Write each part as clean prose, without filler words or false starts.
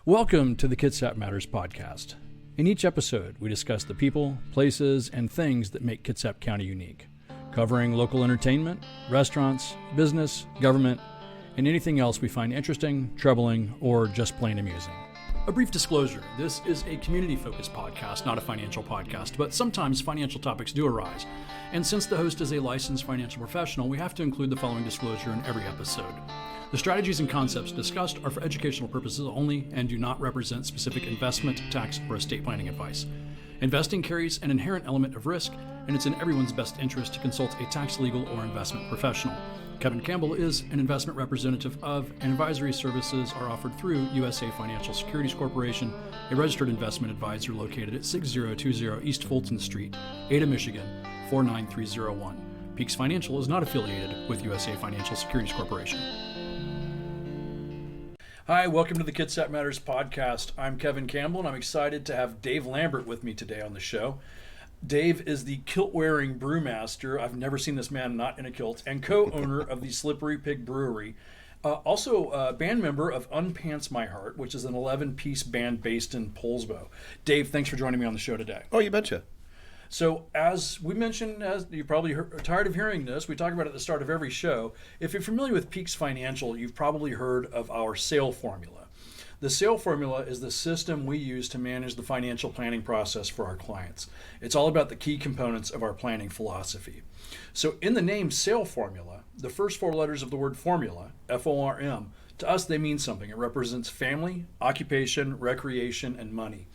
Welcome to the Kitsap Matters podcast. In each episode, we discuss the people, places, and things that make Kitsap County unique, covering local entertainment, restaurants, business, government, and anything else we find interesting, troubling, or just plain amusing. A brief disclosure, this is a community-focused podcast, not a financial podcast, but sometimes financial topics do arise. And since the host is a licensed financial professional, we have to include the following disclosure in every episode. The strategies and concepts discussed are for educational purposes only and do not represent specific investment, tax, or estate planning advice. Investing carries an inherent element of risk, and it's in everyone's best interest to consult a tax, legal, or investment professional. Kevin Campbell is an investment representative of, and advisory services are offered through USA Financial Securities Corporation, a registered investment advisor located at 6020 East Fulton Street, Ada, Michigan, 49301. Peaks Financial is not affiliated with USA Financial Securities Corporation. Hi, welcome to the Kitsap Matters podcast. I'm Kevin Campbell, and I'm excited to have Dave Lambert with me today on the show. Dave is the kilt-wearing brewmaster. I've never seen this man not in a kilt, and co-owner of the Slippery Pig Brewery. Also a band member of Upants My Heart, which is an 11-piece band based in Poulsbo. Dave, thanks for joining me on the show today. Oh, you betcha. So as we mentioned, as you probably are tired of hearing this, we talk about it at the start of every show. If you're familiar with Peaks Financial, you've probably heard of our sale formula. The sale formula is the system we use to manage the financial planning process for our clients. It's all about the key components of our planning philosophy. So in the name sale formula, the first four letters of the word formula, F-O-R-M, to us they mean something. It represents family, occupation, recreation, and money.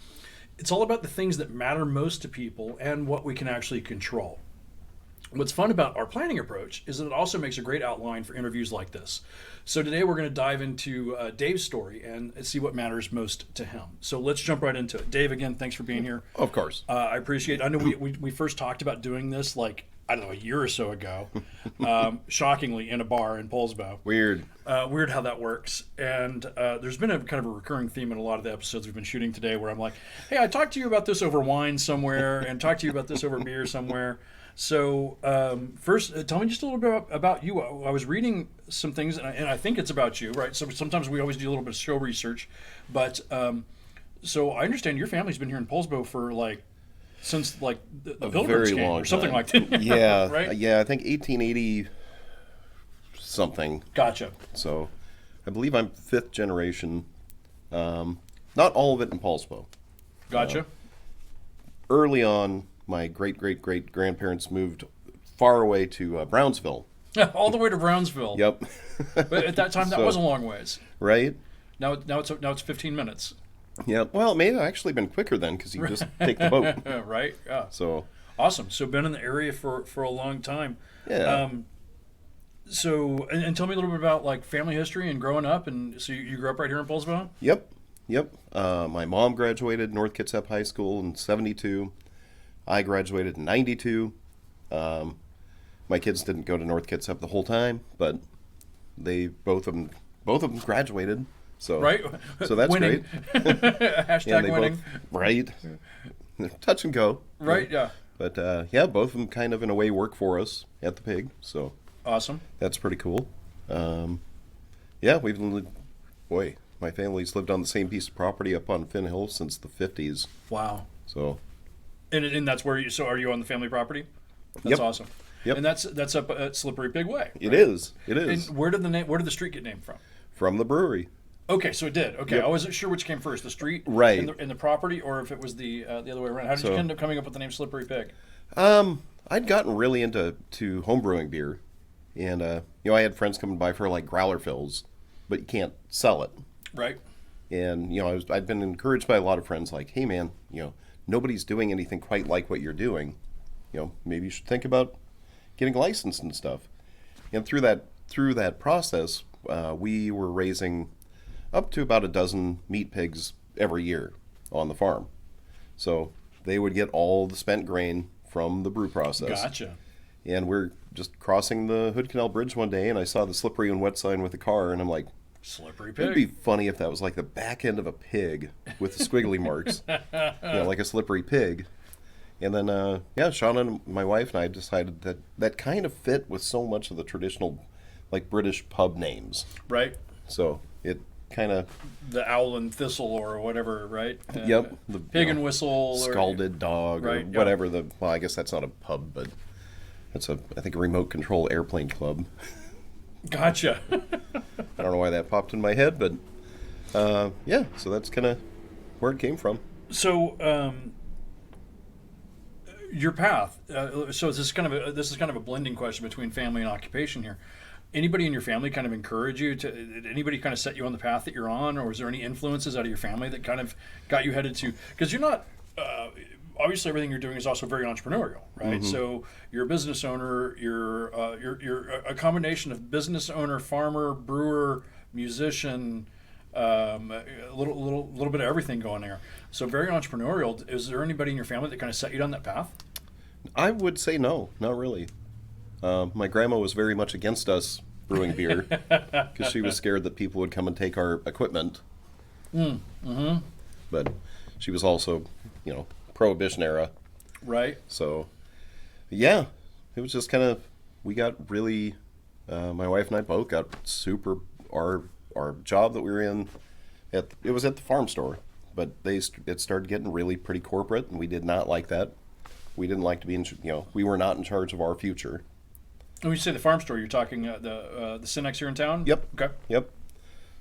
It's all about the things that matter most to people and what we can actually control. What's fun about our planning approach is that it also makes a great outline for interviews like this. So today we're going to dive into Dave's story and see what matters most to him. So let's jump right into it. Dave, again, thanks for being here. Of course. I appreciate it. I know we first talked about doing this I don't know, a year or so ago, shockingly in a bar in Poulsbo. Weird Weird how that works. And there's been a kind of a recurring theme in a lot of the episodes we've been shooting today where I'm like, hey, I talked to you about this over wine somewhere and talked to you about this over beer somewhere. So first, tell me just a little bit about you. I was reading some things, and I think it's about you, right? So sometimes we always do a little bit of show research. But so I understand your family's been here in Poulsbo for since the Pilgrims came or something like that. Yeah, right? Yeah, I think 1880 something. Gotcha. So I believe I'm fifth generation. Not all of it in Poulsbo. Gotcha. Early on, my great-great-great-grandparents moved far away to Brownsville. All the way to Brownsville. Yep. But at that time, that was a long ways. Right? Now it's 15 minutes. Yeah. Well, it may have actually been quicker then because you just take the boat. Right. Yeah. So awesome. So been in the area for a long time. Yeah. So and tell me a little bit about family history and growing up. And so you grew up right here in Poulsbo? Yep. My mom graduated North Kitsap High School in '72. I graduated in '92. My kids didn't go to North Kitsap the whole time, but they both of them graduated. So right. So that's winning. Great. Hashtag winning. Right. Touch and go. Right. Yeah. But both of them kind of in a way work for us at the Pig. So awesome. That's pretty cool. My family's lived on the same piece of property up on Finn Hill since the 50s. Wow. So. And that's where you. So are you on the family property? That's awesome. Yep. And that's up at Slippery Pig Way. Right? It is. And where did the street get named from? From the brewery. Okay, so it did. Okay, Yep. I wasn't sure which came first, the street, right, and the property, or if it was the other way around. How did you end up coming up with the name Slippery Pig? I'd gotten really into home brewing beer, and I had friends coming by for growler fills, but you can't sell it. Right. And I'd been encouraged by a lot of friends, like, hey man, nobody's doing anything quite like what you're doing. Maybe you should think about getting licensed and stuff. And through that process, we were raising up to about a dozen meat pigs every year on the farm. So they would get all the spent grain from the brew process. Gotcha. And we're just crossing the Hood Canal Bridge one day, and I saw the slippery and wet sign with a car, and I'm like, Slippery Pig. It'd be funny if that was the back end of a pig with the squiggly marks. Like a slippery pig. And then, Shauna and my wife and I decided that kind of fit with so much of the traditional, British pub names. Right. So it kind of the owl and thistle or whatever, right? Yep. The pig and whistle. Scalded dog or whatever. Well, I guess that's not a pub, but that's I think a remote control airplane club. Gotcha. I don't know why that popped in my head, but yeah, so that's kind of where it came from. So your path. So this is kind of a blending question between family and occupation here. Anybody in your family kind of encourage you to? Did anybody kind of set you on the path that you're on, or was there any influences out of your family that kind of got you headed to? Because you're not. Obviously, everything you're doing is also very entrepreneurial, right? Mm-hmm. So you're a business owner. You're a combination of business owner, farmer, brewer, musician, a little bit of everything going there. So very entrepreneurial. Is there anybody in your family that kind of set you down that path? I would say no, not really. My grandma was very much against us brewing beer because she was scared that people would come and take our equipment. Mm-hmm. But she was also, Prohibition era. Right. So, yeah, it was just kind of, we got really, my wife and I both got our job that we were in, it was at the farm store, but it started getting really pretty corporate, and we did not like that. We didn't like to be we were not in charge of our future. When you say the farm store, you're talking the Cinex here in town? Yep. Okay. Yep.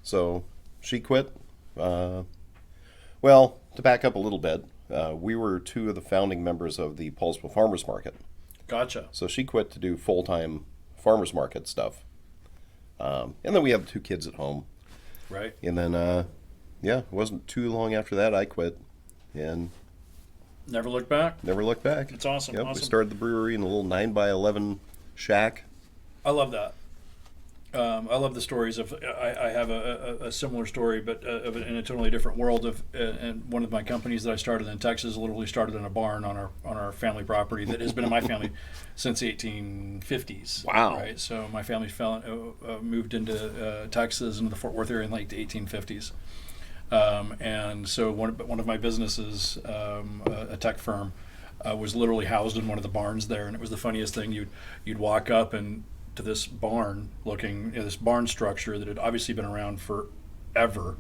So she quit. Well, to back up a little bit, we were two of the founding members of the Poulsbo Farmers Market. Gotcha. So she quit to do full-time farmers market stuff. And then we have 2 kids at home. Right. And then, it wasn't too long after that I quit. And never looked back? Never looked back. It's awesome. Yep, awesome. We started the brewery in a little 9x11 shack. I love that. I love the stories of. I have a similar story, but in a totally different world. And one of my companies that I started in Texas literally started in a barn on our family property that has been in my family since the 1850s. Wow! Right. So my family moved into Texas, into the Fort Worth area in like the 1850s. And so one of my businesses, a tech firm, was literally housed in one of the barns there, and it was the funniest thing. You'd walk up and to this barn this barn structure that had obviously been around forever,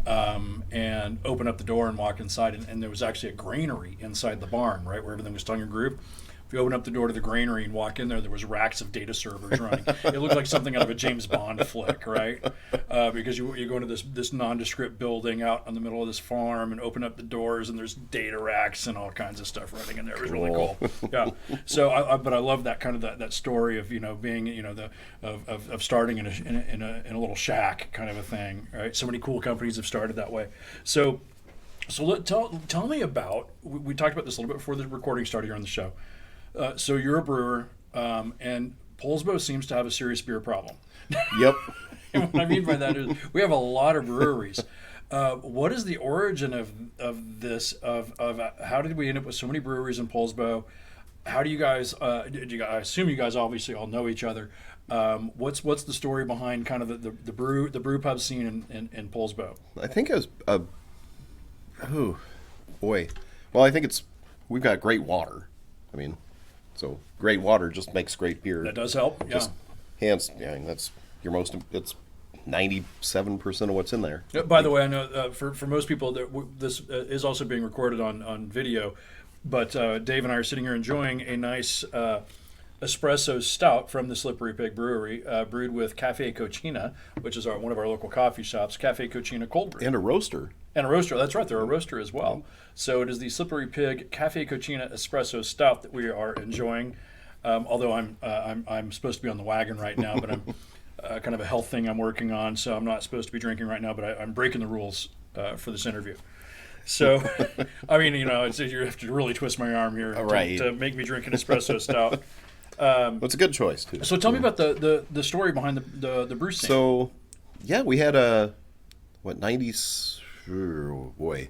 and open up the door and walk inside, and there was actually a granary inside the barn, right where everything was tongue and groove. If you open up the door to the granary and walk in there was racks of data servers running. It looked like something out of a James Bond flick, right? Because you go into this nondescript building out in the middle of this farm and open up the doors, and there's data racks and all kinds of stuff running in there. It was really cool. Yeah. So, but I love that kind of that story of being of starting in a little shack kind of a thing, right? So many cool companies have started that way. So tell me about. We talked about this a little bit before the recording started here on the show. So you're a brewer, and Poulsbo seems to have a serious beer problem. Yep. And what I mean by that is we have a lot of breweries. What is the origin of this? Of how did we end up with so many breweries in Poulsbo? How do you guys? I assume you guys obviously all know each other. What's the story behind kind of the brew pub scene in Poulsbo? I think it was oh boy. Well, I think we've got great water. I mean. So great water just makes great beer. That does help. Yeah. Just hands. Yeah, that's it's 97% of what's in there. By the way, I know for most people this is also being recorded on video, but Dave and I are sitting here enjoying a nice espresso stout from the Slippery Pig Brewery, brewed with Cafe Cocina, which is one of our local coffee shops. Cafe Cocina cold brew. And a roaster. And a roaster. That's right. They're a roaster as well. So it is the Slippery Pig Cafe Cocina Espresso Stout that we are enjoying. Although I'm supposed to be on the wagon right now, but I'm kind of a health thing I'm working on, so I'm not supposed to be drinking right now. But I'm breaking the rules for this interview. So, I mean, you have to really twist my arm here to make me drink an espresso stout. Well, it's a good choice too. So tell me about the story behind the brew scene. So, yeah, we had 90s. Oh, boy.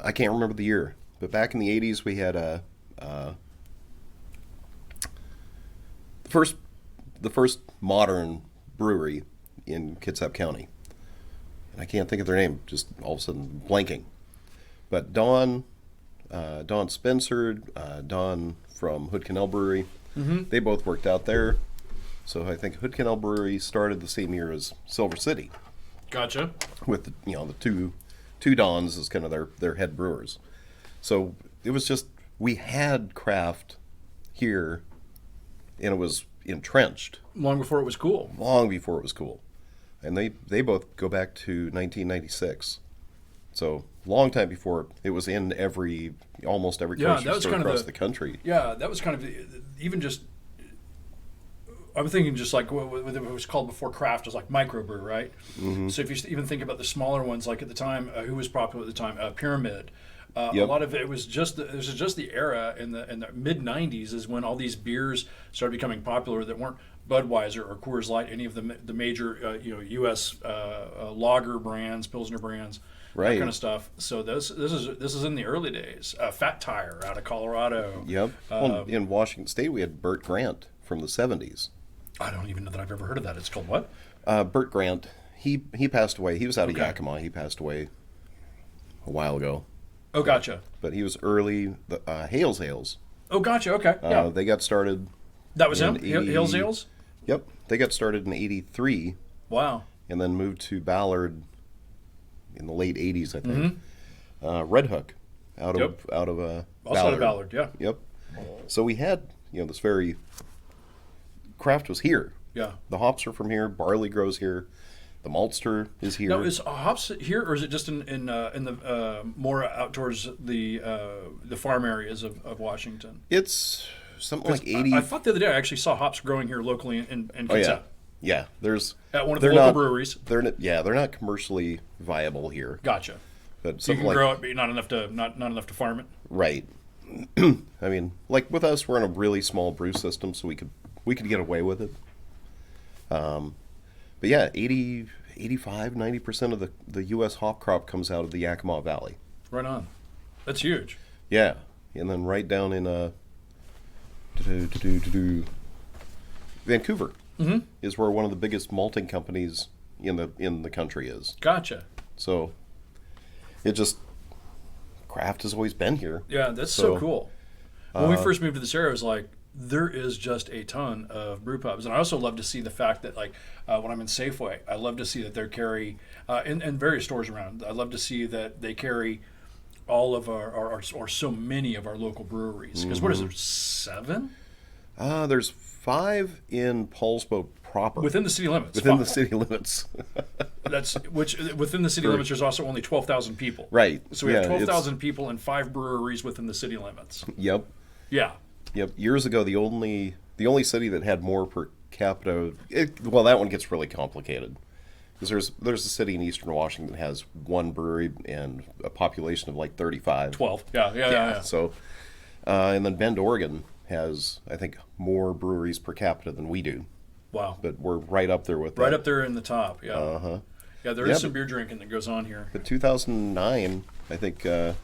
I can't remember the year, but back in the 80s we had the first modern brewery in Kitsap County. And I can't think of their name, just all of a sudden blanking. But Don Spencer, Don from Hood Canal Brewery, they both worked out there. So I think Hood Canal Brewery started the same year as Silver City, Gotcha. with the two Dons as kind of their head brewers. So it was just, we had craft here, and it was entrenched Long before it was cool. long before it was cool. And they both go back to 1996. So long time before it was in almost every grocery store across the country. Yeah, that was kind of even just. I'm thinking just like what it was called before craft was like microbrew, right? Mm-hmm. So if you even think about the smaller ones, like at the time, who was popular at the time, Pyramid. A lot of it was just the era in the mid '90s is when all these beers started becoming popular that weren't Budweiser or Coors Light, any of the major U.S. lager brands, Pilsner brands, right, that kind of stuff. So this is in the early days. Fat Tire out of Colorado. Yep. In Washington State, we had Burt Grant from the '70s. I don't even know that I've ever heard of that. It's called what? Burt Grant. He passed away. He was out of Yakima. He passed away a while ago. Oh, gotcha. But he was early. Hales Ales. Oh, gotcha. Okay. Yeah. They got started. That was him? Hales Ales? Yep. They got started in '83. Wow. And then moved to Ballard in the late '80s, I think. Mm-hmm. Red Hook out of also Ballard. out of Ballard, yeah. Yep. So we had, this very craft was here. Yeah. The hops are from here. Barley grows here. The maltster is here. Now, is hops here, or is it just in the more out towards the farm areas of Washington? It's something like 80. I thought the other day I actually saw hops growing here locally in Kitsap. Yeah. There's at one of the local breweries. They're not commercially viable here. Gotcha. But you can grow it, but not enough to farm it. Right. I mean, like with us, we're in a really small brew system, so we could get away with it. But yeah, 85, 90% of the U.S. hop crop comes out of the Yakima Valley. Right on. That's huge. Yeah. And then right down in Vancouver is where one of the biggest malting companies in the country is. Gotcha. So it just, craft has always been here. Yeah, that's so cool. When we first moved to this area, it was like, there is just a ton of brew pubs. And I also love to see the fact that, like, when I'm in Safeway, I love to see that they carry, in various stores around, I love to see that they carry all of our or so many of our local breweries. Because what is there, 7? There's 5 in Poulsbo proper. Within the city limits. Within the city limits. Within the city limits, there's also only 12,000 people. Right. So we have 12,000 people and 5 breweries within the city limits. Yep. Yeah. Yep. Years ago, the only city that had more per capita. That one gets really complicated because there's a city in Eastern Washington that has 1 brewery and a population of like 35. 12. Yeah. So, and then Bend, Oregon has, I think, more breweries per capita than we do. Wow. But we're right up there with right up there in the top. Yeah. Uh-huh. Yeah, there is some beer drinking that goes on here. But 2009, I think, a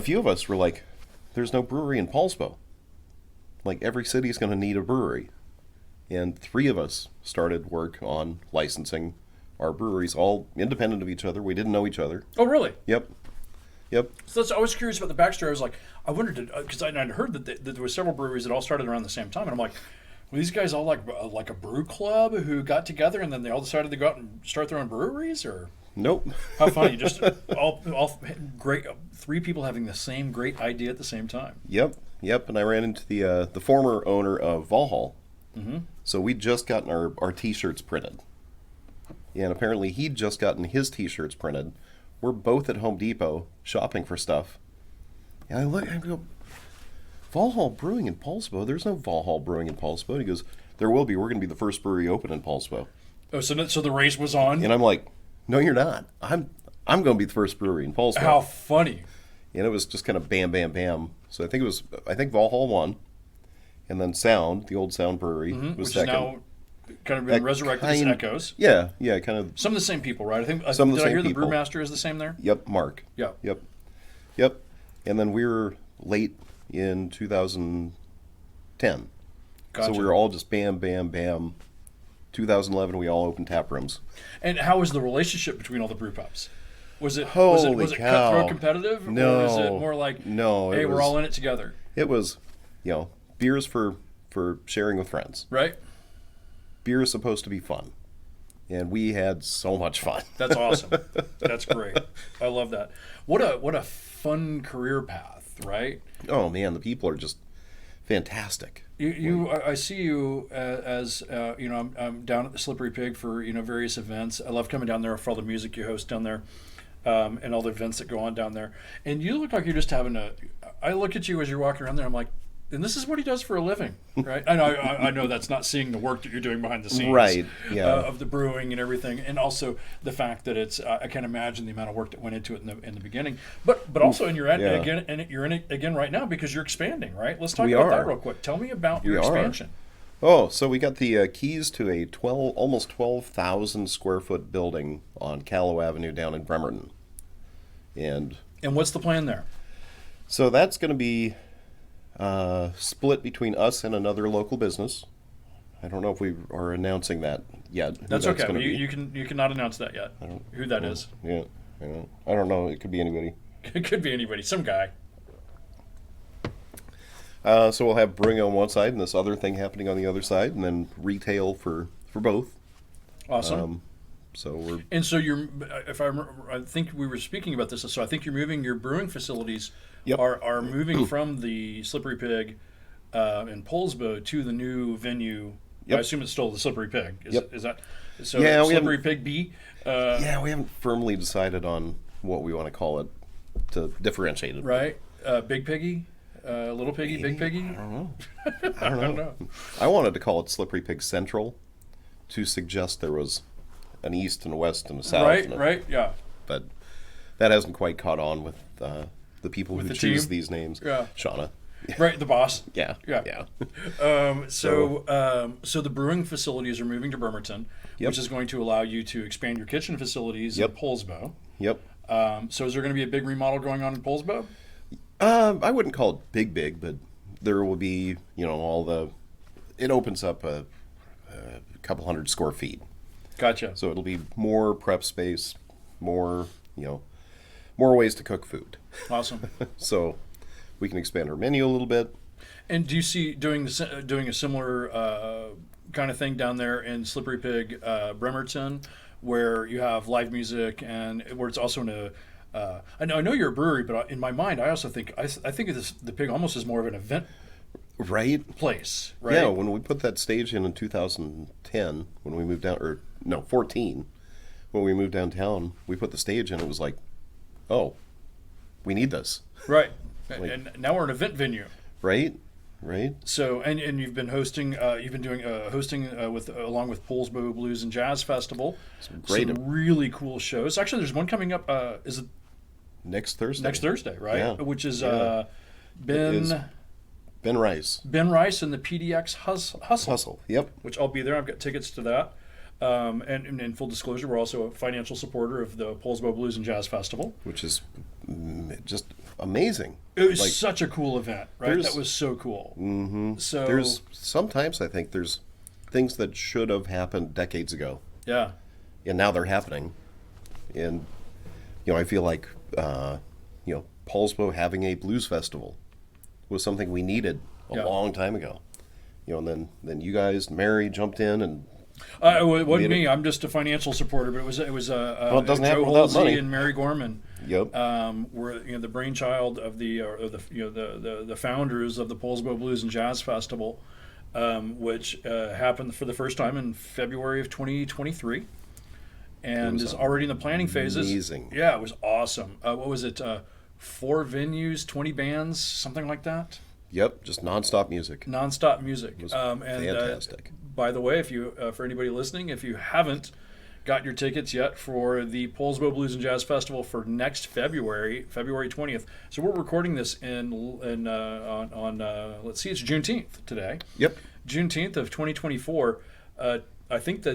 few of us were like, there's no brewery in Poulsbo. Like, every city is going to need a brewery. And 3 of us started work on licensing our breweries, all independent of each other. We didn't know each other. Oh, really? Yep. So I was curious about the backstory. I was like, I wondered, because I'd heard that there were several breweries that all started around the same time. And I'm like, were these guys all like a brew club who got together and then they all decided to go out and start their own breweries? Or nope. How funny. Just all great, 3 people having the same great idea at the same time. Yep. And I ran into the former owner of Valhall. Mm-hmm. So we'd just gotten our T-shirts printed. And apparently he'd just gotten his T-shirts printed. We're both at Home Depot shopping for stuff. And I go, Valhall Brewing in Poulsbo? There's no Valhall Brewing in Poulsbo. And he goes, there will be. We're going to be the first brewery open in Poulsbo. Oh, so the race was on? And I'm like, no, you're not. I'm going to be the first brewery in Poulsbo. How funny. And it was just kind of bam, bam, bam. So I think Valhall won. And then Sound, the old Sound Brewery, was which second. Is now kind of been resurrected as Echoes. Yeah, kind of. Some of the same people, right? I think. Some of the same people. Did I hear the brewmaster is the same there? Yep, Mark. Yeah. Yep. And then we were late in 2010. Gotcha. So we were all just bam, bam, bam. 2011, we all opened tap rooms. And how was the relationship between all the brew pubs? Was it Holy cow. cutthroat competitive? No. Or was it more like, no, hey, we're all in it together? It was, beers for for sharing with friends. Right. Beer is supposed to be fun. And we had so much fun. That's awesome. That's great. I love that. What a fun career path, right? Oh man, the people are just fantastic. I see you as I'm down at the Slippery Pig for various events. I love coming down there for all the music you host down there, and all the events that go on down there. And you look like you're just having a. I look at you as you're walking around there. I'm like, and this is what he does for a living, right? I know that's not seeing the work that you're doing behind the scenes, right? Yeah, of the brewing and everything, and also the fact that it's. I can't imagine the amount of work that went into it in the beginning, but also in your again, and you're in it again right now because you're expanding, right? Let's talk about that real quick. Tell me about your expansion. Oh, so we got the keys to a almost 12,000 square foot building on Callow Avenue down in Bremerton, and what's the plan there? So that's going to be. Split between us and another local business. I don't know if we are announcing that yet. That's okay. You cannot announce that yet. Who that is? Yeah, I don't know. It could be anybody. It could be anybody. Some guy. So we'll have brewing on one side and this other thing happening on the other side, and then retail for both. Awesome. So you're. If I remember, I think we were speaking about this. So I think you're moving your brewing facilities. Yep. Are moving from the Slippery Pig in Poulsbo to the new venue. Yep. I assume it's still the Slippery Pig. Is that so? Yeah, Slippery Pig B. We haven't firmly decided on what we want to call it to differentiate it. Right. Big Piggy, Little Piggy, Big Piggy. I don't know. I wanted to call it Slippery Pig Central to suggest there was an east and a west and a south. Right. Yeah. But that hasn't quite caught on with. The people who choose team? These names. Yeah. Shauna. Right, the boss. Yeah. So the brewing facilities are moving to Bremerton, which is going to allow you to expand your kitchen facilities in Poulsbo. Yep. So is there going to be a big remodel going on in Poulsbo? I wouldn't call it big, but there will be, it opens up a couple hundred square feet. Gotcha. So it'll be more prep space, more ways to cook food. Awesome. So we can expand our menu a little bit. And do you see doing a similar kind of thing down there in Slippery Pig, Bremerton, where you have live music and where it's also in a I know you're a brewery, but in my mind, I also think I think of the Pig almost as more of an event place, right? Yeah, when we put that stage in 2010, when we moved down, 14, when we moved downtown, we put the stage in. It was like, oh, we need this. Right. And now we're an event venue. Right. So, and you've been hosting, along with Poulsbo Blues and Jazz Festival. Some really cool shows. Actually, there's one coming up, is it? Next Thursday. Next Thursday, right? Yeah. Which is Ben Rice. Ben Rice and the PDX Hustle. Yep. Which I'll be there. I've got tickets to that. And in full disclosure, we're also a financial supporter of the Poulsbo Blues and Jazz Festival, which is just amazing. It was such a cool event, right? That was so cool. Mm-hmm. So there's sometimes I think there's things that should have happened decades ago. Yeah. And now they're happening, and I feel like Poulsbo having a blues festival was something we needed a long time ago. And then you guys, Mary jumped in and. It wasn't me. I'm just a financial supporter, but it was it doesn't Joe happen without money. And Mary Gorman. Yep. Were the brainchild of the founders of the Poulsbo Blues and Jazz Festival, which happened for the first time in February of 2023, and is already in the planning phases. Amazing. Yeah, it was awesome. What was it? 4 venues, 20 bands, something like that. Yep, just nonstop music. It was fantastic. By the way, if you for anybody listening, if you haven't got your tickets yet for the Poulsbo Blues and Jazz Festival for next February 20th. So we're recording this on let's see, it's Juneteenth today. Yep. Juneteenth of 2024. I think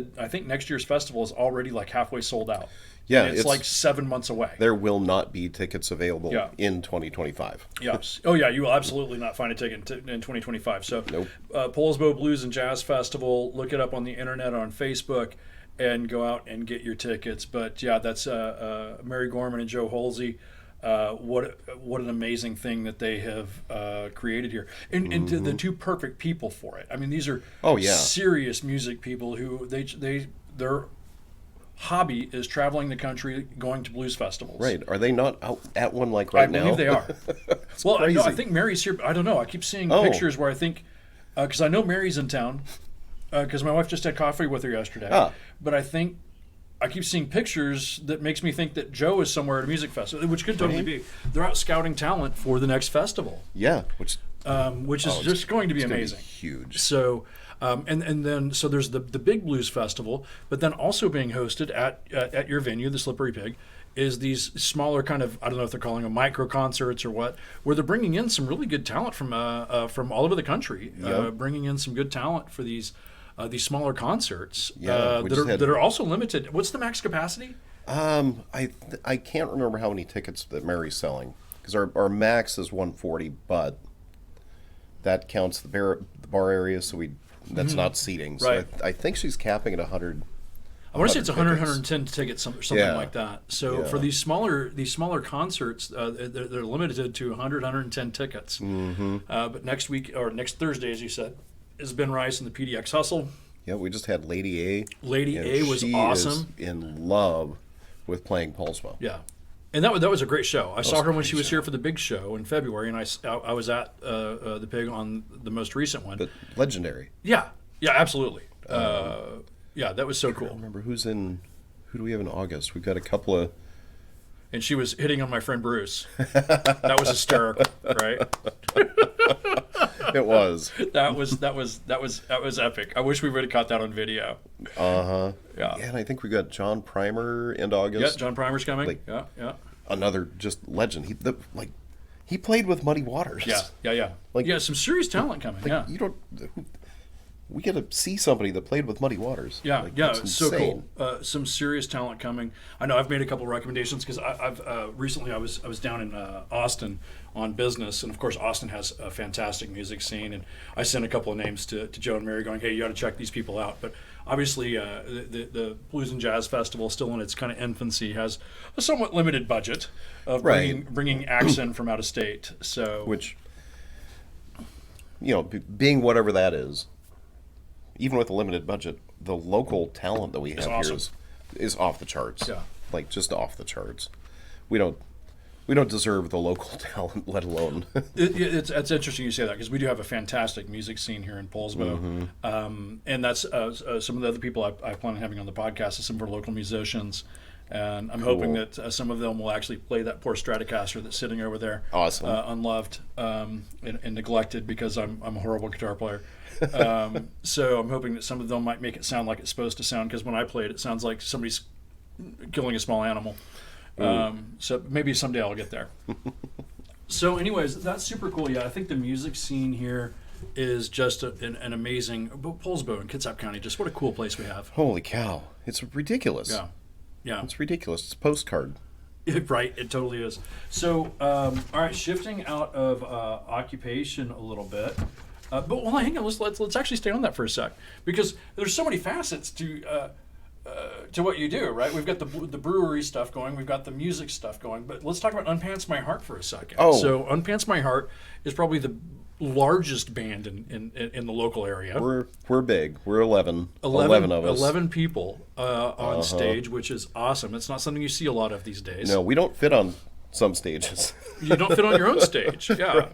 next year's festival is already like halfway sold out. Yeah, and it's like 7 months away. There will not be tickets available in 2025. Yes. Oh, yeah, you will absolutely not find a ticket in 2025. So, nope. Poulsbo Blues and Jazz Festival, look it up on the internet, on Facebook, and go out and get your tickets. But, yeah, that's Mary Gorman and Joe Holsey what an amazing thing that they have created here, and the two perfect people for it. I mean, these are serious music people who their hobby is traveling the country, going to blues festivals. Right? Are they not out at one now? I believe they are. Well, no, I think Mary's here. I don't know. I keep seeing pictures where I think because I know Mary's in town because my wife just had coffee with her yesterday. But I think. I keep seeing pictures that makes me think that Joe is somewhere at a music festival, which could totally be. They're out scouting talent for the next festival. Yeah, which is just going to be amazing. Huge. So, and then so there's the big blues festival, but then also being hosted at your venue, the Slippery Pig, is these smaller kind of, I don't know if they're calling them micro concerts or what, where they're bringing in some really good talent from all over the country, bringing in some good talent for these smaller concerts that are also limited. What's the max capacity? I can't remember how many tickets that Mary's selling because our max is 140, but that counts the bar area, so that's not seating. So right. I think she's capping at 100. I want to say it's 100, 110 tickets, something like that. So for these smaller concerts, they're limited to 100, 110 tickets. But next week or next Thursday, as you said, is Ben Rice and the PDX Hustle. Yeah, we just had Lady A. Lady A was awesome. Is in love with playing Poulsbo. Yeah, and that was a great show. I saw her when she was here for the big show in February, and I was at the Pig on the most recent one. But legendary. Yeah, absolutely. Yeah, that was so cool. I remember who do we have in August? We've got a couple of. And she was hitting on my friend Bruce. That was hysterical, right? It was. That was epic. I wish we would have caught that on video. Yeah. Yeah, and I think we got John Primer in August. Yeah, John Primer's coming. Yeah. Another just legend. He played with Muddy Waters. Yeah. Some serious talent coming. You don't. We get to see somebody that played with Muddy Waters. Yeah, it's so cool. Some serious talent coming. I know I've made a couple of recommendations because I've recently I was down in Austin on business, and of course Austin has a fantastic music scene, and I sent a couple of names to Joe and Mary, going, hey, you got to check these people out. But obviously the Blues and Jazz Festival, still in its kind of infancy, has a somewhat limited budget of bringing acts in from out of state. So which, being whatever that is. Even with a limited budget, the local talent that we have here is off the charts. Yeah, just off the charts. We don't deserve the local talent, let alone. It's interesting you say that because we do have a fantastic music scene here in Poulsbo, and that's some of the other people I plan on having on the podcast is some of our local musicians. And I'm hoping that some of them will actually play that poor Stratocaster that's sitting over there, awesome, unloved and neglected because I'm a horrible guitar player. So I'm hoping that some of them might make it sound like it's supposed to sound, because when I play it, it sounds like somebody's killing a small animal. So maybe someday I'll get there. So anyways, that's super cool. Yeah, I think the music scene here is just an amazing. Poulsbo in Kitsap County, just what a cool place we have. Holy cow, it's ridiculous. Yeah, it's ridiculous. It's a postcard. Right, it totally is. So, all right, shifting out of occupation a little bit. But hang on. Let's actually stay on that for a sec, because there's so many facets to what you do. Right, we've got the brewery stuff going, we've got the music stuff going, but let's talk about Upants My Heart for a second. So Upants My Heart is probably the largest band in the local area. We're big. We're 11 of us. 11 people on stage, which is awesome. It's not something you see a lot of these days. No, we don't fit on some stages. You don't fit on your own stage. Yeah.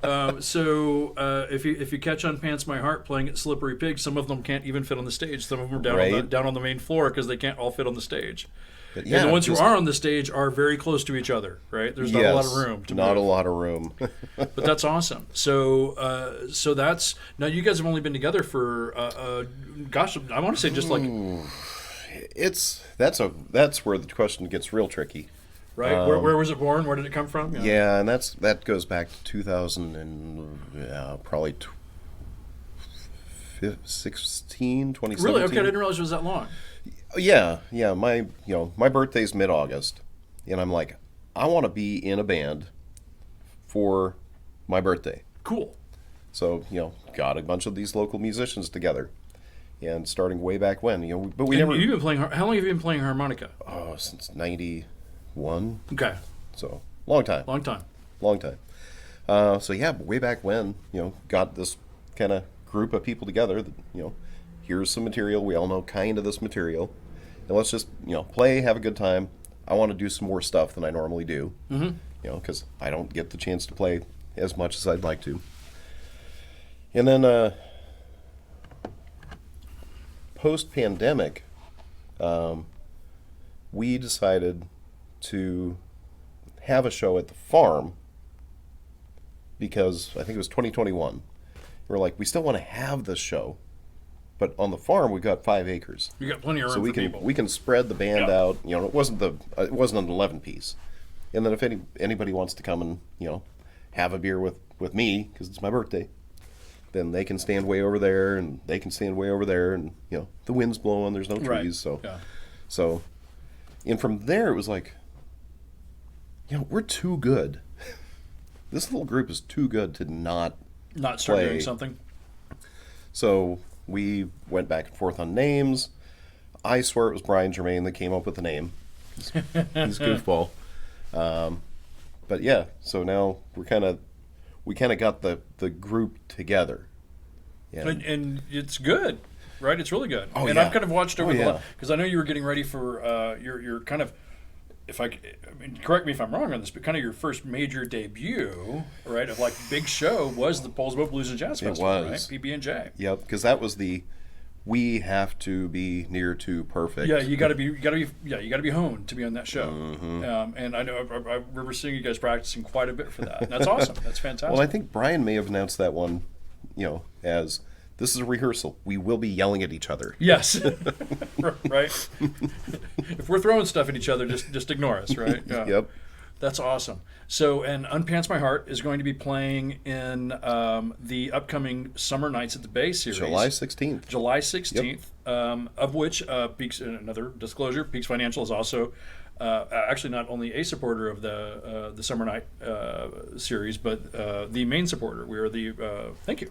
Right. So if you catch Upants My Heart playing at Slippery Pig, some of them can't even fit on the stage. Some of them are down on the main floor because they can't all fit on the stage. And the ones who are on the stage are very close to each other, right? There's not a lot of room to move. A lot of room. But that's awesome. So that's, now you guys have only been together for gosh, I want to say just like that's where the question gets real tricky. Right? Where was it born? Where did it come from? Yeah, and that goes back to 2000 and probably 2017. Really? Okay, I didn't realize it was that long. Yeah. My birthday's mid-August, and I'm like, I want to be in a band for my birthday. Cool. So got a bunch of these local musicians together, and starting way back when, but we You've been playing. How long have you been playing harmonica? Oh, since '91. Okay. So Long time. Long time. Long time. So yeah, way back when, got this kind of group of people together that, here's some material. We all know kind of this material. And let's just, play, have a good time. I want to do some more stuff than I normally do. Mm-hmm. Because I don't get the chance to play as much as I'd like to. And then post-pandemic, we decided to have a show at the farm because I think it was 2021. We're like, we still want to have this show, but on the farm we've got 5 acres. You got plenty of room so for people. We can spread the band out. It wasn't an 11-piece. And then if anybody wants to come and have a beer with me because it's my birthday, then they can stand way over there and they can stand way over there, and the wind's blowing. There's no trees, right. So, and from there it was like, we're too good. This little group is too good to not start play. Doing something. So we went back and forth on names. I swear it was Brian Germain that came up with the name. He's goofball. But yeah, so now we kind of got the group together. Yeah. And it's good, right? It's really good. Oh, and yeah. I've kind of watched over the because I know you were getting ready for your kind of, correct me if I'm wrong on this, but kind of your first major debut, right, of like big show was the Poulsbo Blues and Jazz Festival, right? PB&J. Yep, because that was we have to be near to perfect. Yeah, you got to be honed to be on that show. Mm-hmm. And I know I remember seeing you guys practicing quite a bit for that. And that's awesome. That's fantastic. Well, I think Brian may have announced that one, as this is a rehearsal. We will be yelling at each other. Yes. Right. If we're throwing stuff at each other, just ignore us, right? Yeah. Yep. That's awesome. So, and Upants My Heart is going to be playing in the upcoming Summer Nights at the Bay series. July 16th. July 16th, of which Peaks, another disclosure, Peaks Financial is also actually not only a supporter of the Summer Night series, but the main supporter. We are the, thank you.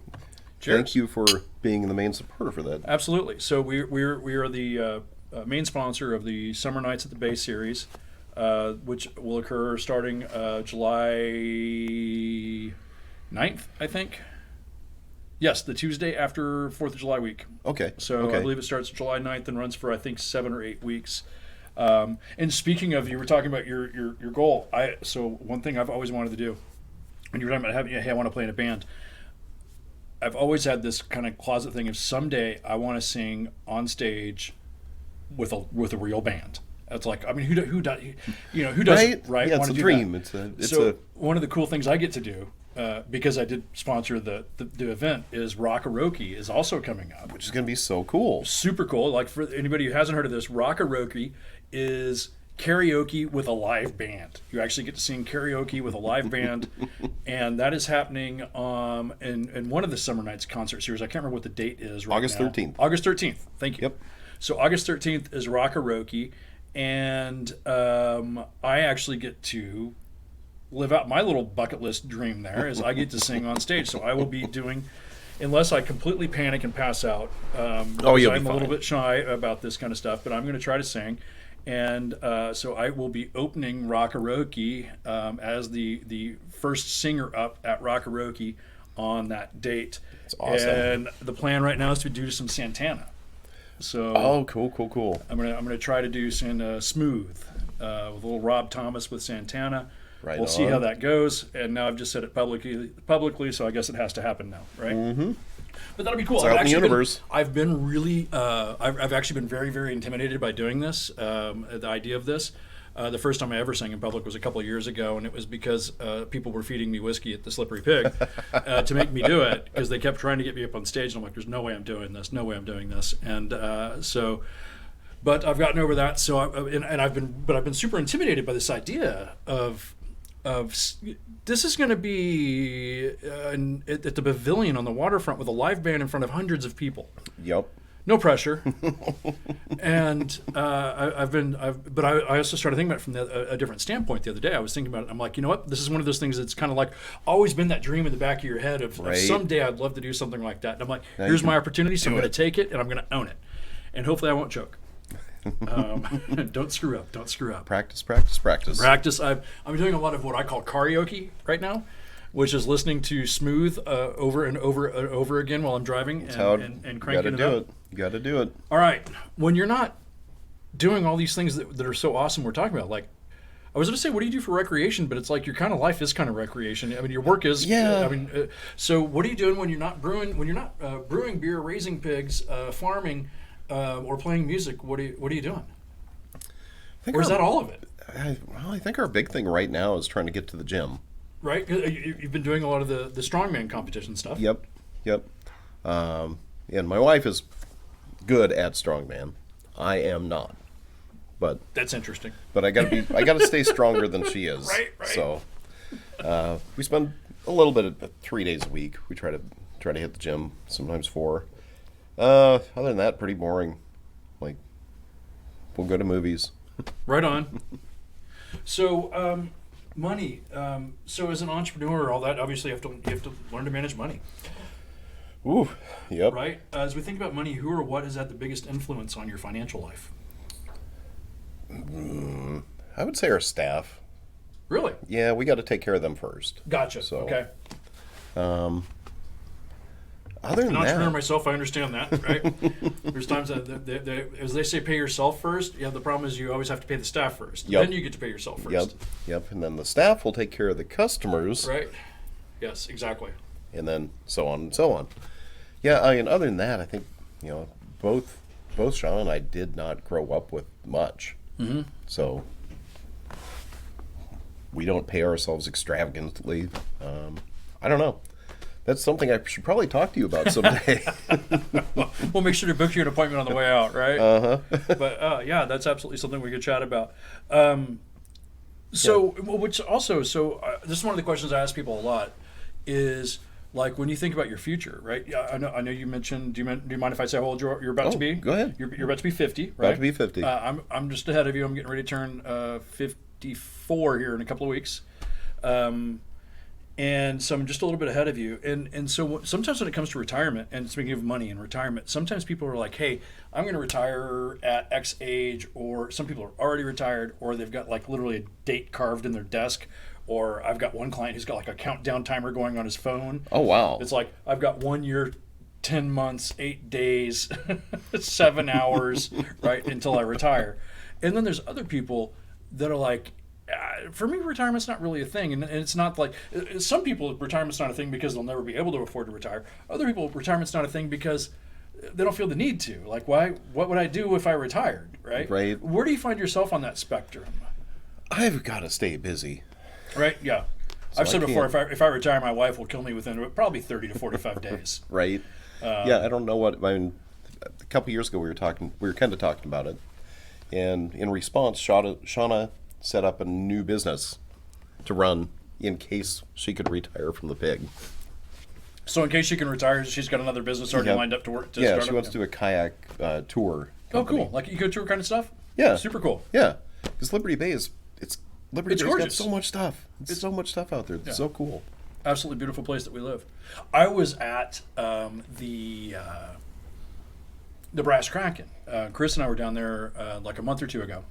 Cheers. Thank you for being the main supporter for that. Absolutely. So we are the main sponsor of the Summer Nights at the Bay series, which will occur starting July 9th, I think. Yes, the Tuesday after 4th of July week. Okay. So I believe it starts July 9th and runs for, I think, 7 or 8 weeks. And speaking of, you were talking about your goal. So one thing I've always wanted to do, when you were talking about hey, I want to play in a band, I've always had this kind of closet thing of someday I want to sing on stage with a real band. It's like, I mean, who does right? Yeah, it's a dream. So one of the cool things I get to do, because I did sponsor the event, is Rockaroke is also coming up, which is going to be so cool. Super cool. Like, for anybody who hasn't heard of this, Rockaroke is karaoke with a live band. You actually get to sing karaoke with a live band, and that is happening in one of the Summer Nights concert series. I can't remember what the date is right August now. 13th. August 13th. Thank you. Yep. So August 13th is Rockaroke, and I actually get to live out my little bucket list dream there, as I get to sing on stage. So I will be doing, unless I completely panic and pass out, I'm a little bit shy about this kind of stuff, but I'm going to try to sing. And so I will be opening Rockaroke as the first singer up at Rockaroke on that date. That's awesome. And the plan right now is to do some Santana. So cool. I'm gonna try to do some Smooth with a little Rob Thomas with Santana. Right. We'll see how that goes. And now I've just said it publicly, so I guess it has to happen now, right? Mm-hmm. But that'll be cool. I've been really, I've actually been very, very intimidated by doing this. The idea of this. The first time I ever sang in public was a couple of years ago, and it was because people were feeding me whiskey at the Slippery Pig to make me do it, because they kept trying to get me up on stage, and I'm like, "There's no way I'm doing this. No way I'm doing this." And but I've gotten over that. So I've been super intimidated by this idea of this is going to be at the pavilion on the waterfront with a live band in front of hundreds of people. Yep. No pressure. And I also started thinking about it from a different standpoint the other day. I was thinking about it. I'm like, you know what? This is one of those things that's kind of like always been that dream in the back of your head of someday I'd love to do something like that. And I'm like, here's my opportunity, so I'm going to take it and I'm going to own it. And hopefully I won't choke. Don't screw up. Don't screw up. Practice, practice, practice. Practice. I'm doing a lot of what I call karaoke right now, which is listening to Smooth over and over again while I'm driving and cranking it up. You got to do it. All right. When you're not doing all these things that are so awesome we're talking about, like, I was going to say, what do you do for recreation? But it's like your kind of life is kind of recreation. I mean, your work is. Yeah. So what are you doing when you're not brewing? When you're not brewing beer, raising pigs, farming, or playing music? What are you doing? Or is that all of it? I think our big thing right now is trying to get to the gym. Right. You've been doing a lot of the strongman competition stuff. Yep. And my wife is good at strongman. I am not. But that's interesting. But I gotta stay stronger than she is. Right. So we spend a little bit of 3 days a week. We try to hit the gym, sometimes 4. Other than that, pretty boring. Like, we'll go to movies. Right on. So money. So as an entrepreneur, all that, obviously you have to learn to manage money. Ooh. Yep. Right. As we think about money, who or what has had the biggest influence on your financial life? I would say our staff. Really? Yeah, we got to take care of them first. Gotcha. So, okay. Other than an entrepreneur that, myself, I understand that, right? There's times that as they say, pay yourself first. Yeah, the problem is you always have to pay the staff first. Yep. Then you get to pay yourself first. Yep. And then the staff will take care of the customers. Right. Yes, exactly. And then so on and so on. Yeah, I mean, other than that, I think, both Sean and I did not grow up with much. Mm-hmm. So we don't pay ourselves extravagantly. I don't know. That's something I should probably talk to you about someday. We'll make sure to book you an appointment on the way out, right? Uh-huh. But yeah, that's absolutely something we could chat about. This is one of the questions I ask people a lot is, like, when you think about your future, right? Yeah, I know you mentioned. Do you mind if I say how old you're about to be? Go ahead. You're about to be 50, right? About to be 50. I'm just ahead of you. I'm getting ready to turn 54 here in a couple of weeks, and so I'm just a little bit ahead of you. And so sometimes when it comes to retirement, and speaking of money and retirement, sometimes people are like, "Hey, I'm going to retire at X age," or some people are already retired, or they've got like literally a date carved in their desk. Or I've got one client who's got like a countdown timer going on his phone. Oh, wow. It's like, I've got 1 year, 10 months, 8 days, 7 hours, right, until I retire. And then there's other people that are like, for me, retirement's not really a thing. And it's not like, some people, retirement's not a thing because they'll never be able to afford to retire. Other people, retirement's not a thing because they don't feel the need to. Like, what would I do if I retired, right? Right. Where do you find yourself on that spectrum? I've got to stay busy. Right, yeah. So I've said before, if I retire, my wife will kill me within probably 30 to 45 days. Right. Yeah, I don't know what. I mean, a couple years ago we were kind of talking about it, and in response, Shauna set up a new business to run in case she could retire from the pig. So in case she can retire, she's got another business already lined up to work. Yeah, she wants to do a kayak tour. Oh, cool! Like eco tour kind of stuff. Yeah, super cool. Yeah, because Liberty Bay is Liberty Bay's got so much stuff. It's so much stuff out there. It's so cool. Absolutely beautiful place that we live. I was at the Brass Kraken. Chris and I were down there like a month or two ago.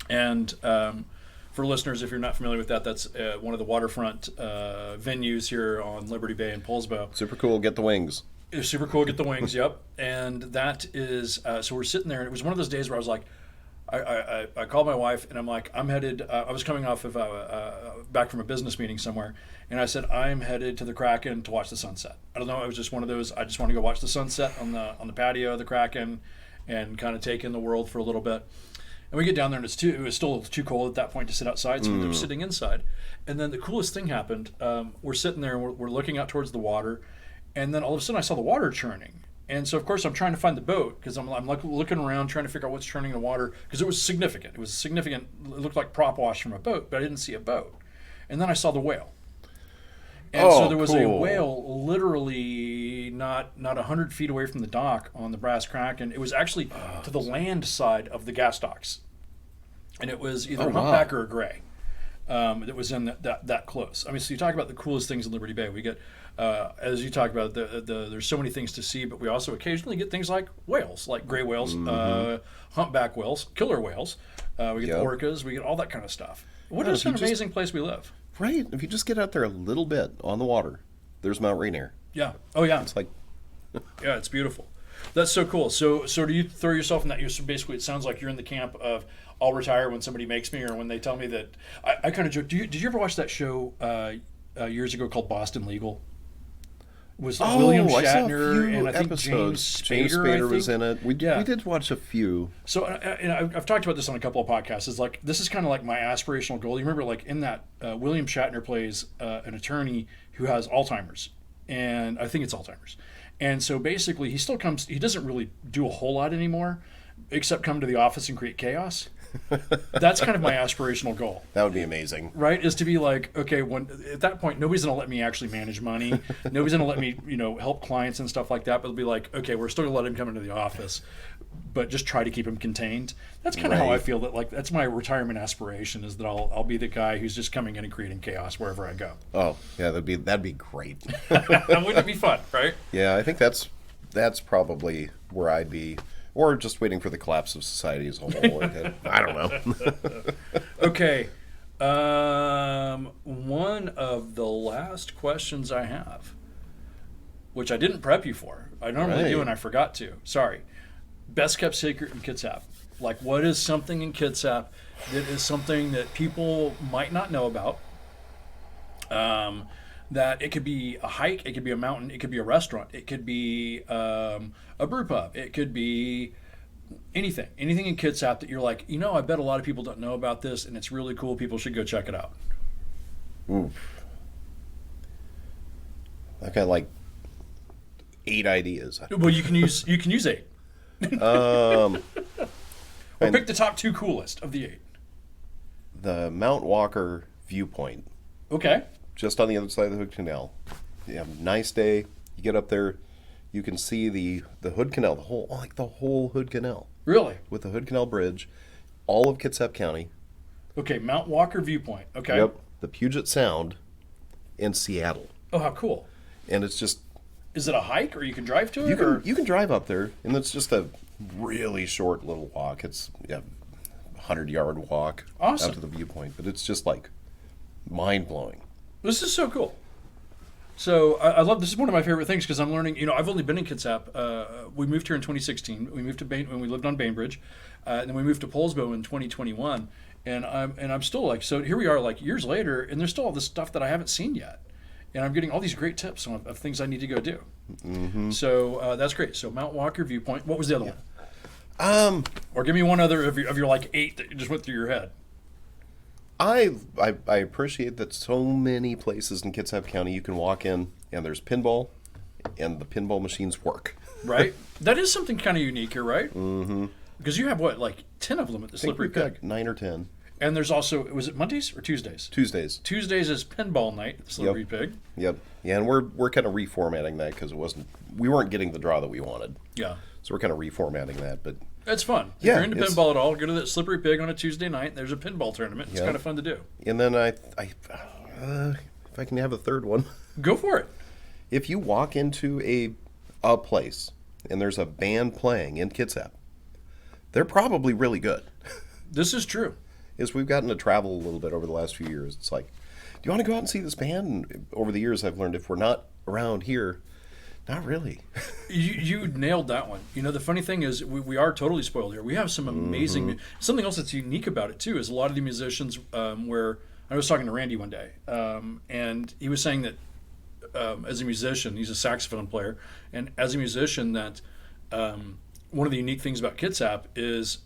And for listeners, if you're not familiar with that, that's one of the waterfront venues here on Liberty Bay and Poulsbo. Super cool. Get the wings. It's super cool. Get the wings. Yep. And that is so we're sitting there, and it was one of those days where I was like, I called my wife and I'm like, I'm headed. I was coming off of back from a business meeting somewhere, and I said I'm headed to the Kraken to watch the sunset. I don't know. It was just one of those. I just want to go watch the sunset on the patio of the Kraken, and kind of take in the world for a little bit. And we get down there, and it was still too cold at that point to sit outside, so we were sitting inside. And then the coolest thing happened. We're sitting there, and we're looking out towards the water, and then all of a sudden I saw the water churning. And so, of course, I'm trying to find the boat because I'm like looking around trying to figure out what's churning the water because it was significant. It looked like prop wash from a boat, but I didn't see a boat. And then I saw the whale. And so there was a whale literally not 100 feet away from the dock on the Brass Kraken. It was actually to the land side of the gas docks. And it was either a humpback or a gray. that was in that close. I mean, so you talk about the coolest things in Liberty Bay. We get, as you talk about, there's so many things to see, but we also occasionally get things like whales, like gray whales, humpback whales, killer whales. We get the orcas. We get all that kind of stuff. What is an amazing place we live. Right. If you just get out there a little bit on the water, there's Mount Rainier. Yeah. Oh, yeah. It's like... yeah, it's beautiful. That's so cool. So do you throw yourself in that? So basically, it sounds like you're in the camp of I'll retire when somebody makes me, or when they tell me that. I kind of joke. Did you ever watch that show years ago called Boston Legal? Was William Shatner and I think episodes. James Spader was in it. We did watch a few. So and I've talked about this on a couple of podcasts. It's like this is kind of like my aspirational goal. You remember, like in that William Shatner plays an attorney who has Alzheimer's, and I think it's Alzheimer's. And so basically, he still comes. He doesn't really do a whole lot anymore, except come to the office and create chaos. That's kind of my aspirational goal. That would be amazing, right? Is to be like, okay, when at that point, nobody's going to let me actually manage money. Nobody's going to let me, help clients and stuff like that. But it'll be like, okay, we're still going to let him come into the office, but just try to keep him contained. That's kind of how I feel. That like that's my retirement aspiration, is that I'll be the guy who's just coming in and creating chaos wherever I go. Oh yeah, that'd be great. Wouldn't it be fun, right? Yeah, I think that's probably where I'd be. Or just waiting for the collapse of society as a whole. I don't know. Okay. One of the last questions I have, which I didn't prep you for. I normally do, and I forgot to. Sorry. Best kept secret in Kitsap. Like, what is something in Kitsap that is something that people might not know about? That it could be a hike, it could be a mountain, it could be a restaurant, it could be a brew pub, it could be anything in Kitsap that you're like, I bet a lot of people don't know about this, and it's really cool. People should go check it out. Oof. I've got like 8 ideas. Well, you can use 8. Or pick the top 2 coolest of the 8. The Mount Walker viewpoint. Okay. Just on the other side of the Hood Canal. You have a nice day. You get up there, you can see the Hood Canal, the whole Hood Canal. Really? With the Hood Canal Bridge, all of Kitsap County. Okay, Mount Walker viewpoint. Okay. Yep. The Puget Sound in Seattle. Oh, how cool. And it's just... Is it a hike, or you can drive to it? You can drive up there, and it's just a really short little walk. It's a 100-yard walk out to the viewpoint. But it's just like mind-blowing. This is so cool. So I love this. Is one of my favorite things because I'm learning. I've only been in Kitsap. We moved here in 2016. We moved to when we lived on Bainbridge, and then we moved to Poulsbo in 2021. And I'm still like, so here we are like years later, and there's still all this stuff that I haven't seen yet, and I'm getting all these great tips of things I need to go do. Mm-hmm. So that's great. So Mount Walker viewpoint. What was the other one? Or give me one other of your like 8 that just went through your head. I appreciate that so many places in Kitsap County you can walk in and there's pinball, and the pinball machines work. Right. That is something kind of unique here, right? Mm-hmm. Because you have like 10 of them at the Slippery Pig. Like 9 or 10. And there's also, was it Mondays or Tuesdays? Tuesdays. Tuesdays is pinball night at the Slippery Pig. Yep. Yeah, and we're kind of reformatting that because we weren't getting the draw that we wanted. Yeah. So we're kind of reformatting that, but it's fun. If you're into pinball at all, go to the Slippery Pig on a Tuesday night. There's a pinball tournament. It's kind of fun to do. And then if I can have a third one. Go for it. If you walk into a place and there's a band playing in Kitsap, they're probably really good. This is true. We've gotten to travel a little bit over the last few years. It's like, do you want to go out and see this band? And over the years, I've learned if we're not around here, not really. You nailed that one. The funny thing is we are totally spoiled here. We have some amazing... Something else that's unique about it, too, is a lot of the musicians where... I was talking to Randy one day, and he was saying that as a musician, he's a saxophone player, and as a musician that one of the unique things about Kitsap is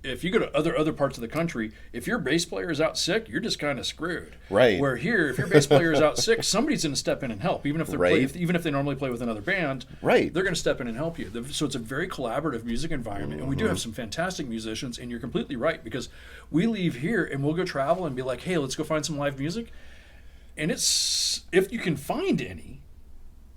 if you go to other parts of the country, if your bass player is out sick, you're just kind of screwed. Right. Where here, if your bass player is out sick, somebody's going to step in and help, even if they're even if they normally play with another band. Right. They're going to step in and help you. So it's a very collaborative music environment, and we do have some fantastic musicians. And you're completely right, because we leave here and we'll go travel and be like, hey, let's go find some live music. And it's, if you can find any,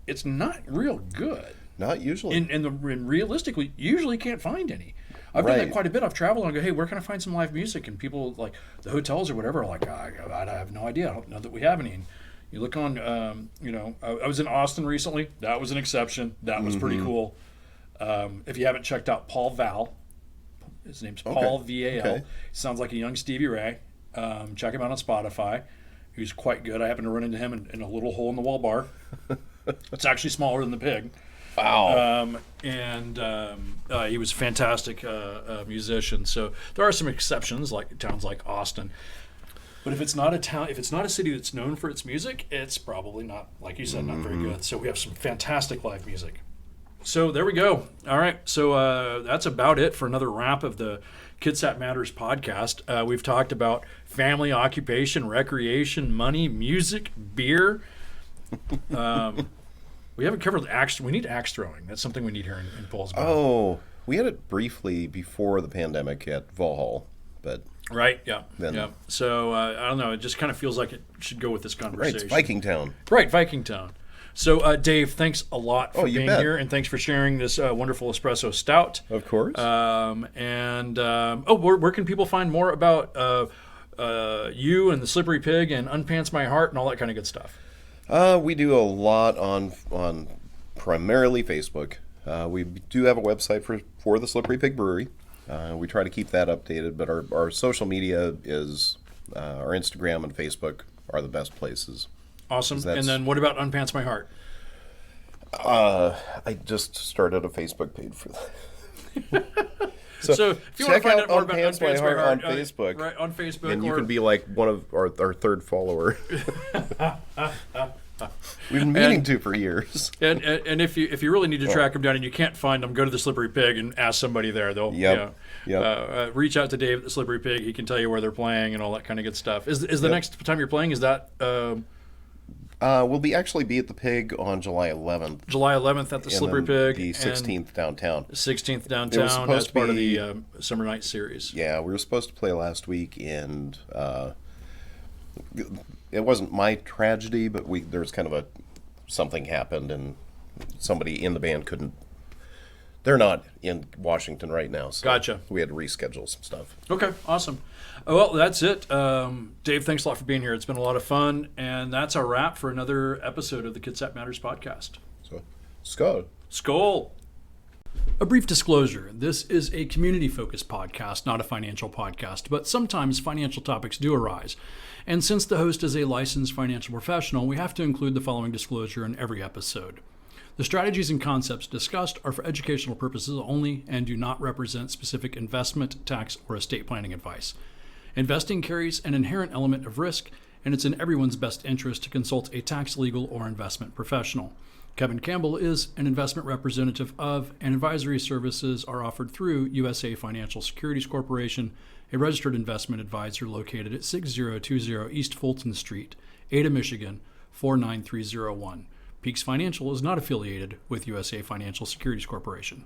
it's not real good. Not usually. And realistically, usually can't find any. I've done that Right. quite a bit. I've traveled and I go, hey, where can I find some live music? And people like the hotels or whatever are like, I have no idea. I don't know that we have any. And you look on, I was in Austin recently. That was an exception. That was pretty cool. If you haven't checked out Paul Val, his name's Paul Val. Okay. Sounds like a young Stevie Ray. Check him out on Spotify. He's quite good. I happened to run into him in a little hole in the wall bar. It's actually smaller than the Pig. Wow. He was a fantastic musician. So there are some exceptions, like towns like Austin. But if it's not a city that's known for its music, it's probably not, like you said, not very good. So we have some fantastic live music. So there we go. All right. So that's about it for another wrap of the Kitsap Matters podcast. We've talked about family, occupation, recreation, money, music, beer. We haven't covered axe. We need axe throwing. That's something we need here in Poulsbo. Oh, we had it briefly before the pandemic at Valhall, but Right. Yeah. Then- Yeah. So I don't know. It just kind of feels like it should go with this right, conversation. it's Viking Town. Right. Viking Town. So Dave, thanks a lot for you being bet. here, and thanks for sharing this wonderful espresso stout. Of course. Where can people find more about you and the Slippery Pig and Upants My Heart and all that kind of good stuff? We do a lot on primarily Facebook. We do have a website for the Slippery Pig Brewery. We try to keep that updated, but our social media is our Instagram and Facebook are the best places. Awesome. That's- And then what about Upants My Heart? I just started a Facebook page for that. So if you want to check find out out more about Upants My Heart on Facebook. right on Facebook, And you or can be like one of our third follower. We've been meaning to for years. and if you really need to track them down and you can't find them, go to the Slippery Pig and ask somebody there. They'll Yep. reach out to Dave at the Slippery Pig. He can tell you where they're playing and all that kind of good stuff. Is the next time you're playing, is that We'll actually be at the Pig on July 11th. July 11th at the and Slippery then Pig, the 16th downtown. and 16th It was downtown supposed as to part of be- the Summer Night Series. Yeah, we were supposed to play last week, and it wasn't my tragedy, but there was kind of something happened, and somebody in the band couldn't. They're not in Washington right now, so Gotcha. we had to reschedule some stuff. Okay, awesome. Well, that's it. Dave, thanks a lot for being here. It's been a lot of fun, and that's our wrap for another episode of the Kitsap Matters podcast. So, Scott. Skål! A brief disclosure. This is a community-focused podcast, not a financial podcast, but sometimes financial topics do arise. And since the host is a licensed financial professional, we have to include the following disclosure in every episode. The strategies and concepts discussed are for educational purposes only and do not represent specific investment, tax, or estate planning advice. Investing carries an inherent element of risk, and it's in everyone's best interest to consult a tax, legal, or investment professional. Kevin Campbell is an investment representative of, and advisory services are offered through USA Financial Securities Corporation, a registered investment advisor located at 6020 East Fulton Street, Ada, Michigan, 49301. Peaks Financial is not affiliated with USA Financial Securities Corporation.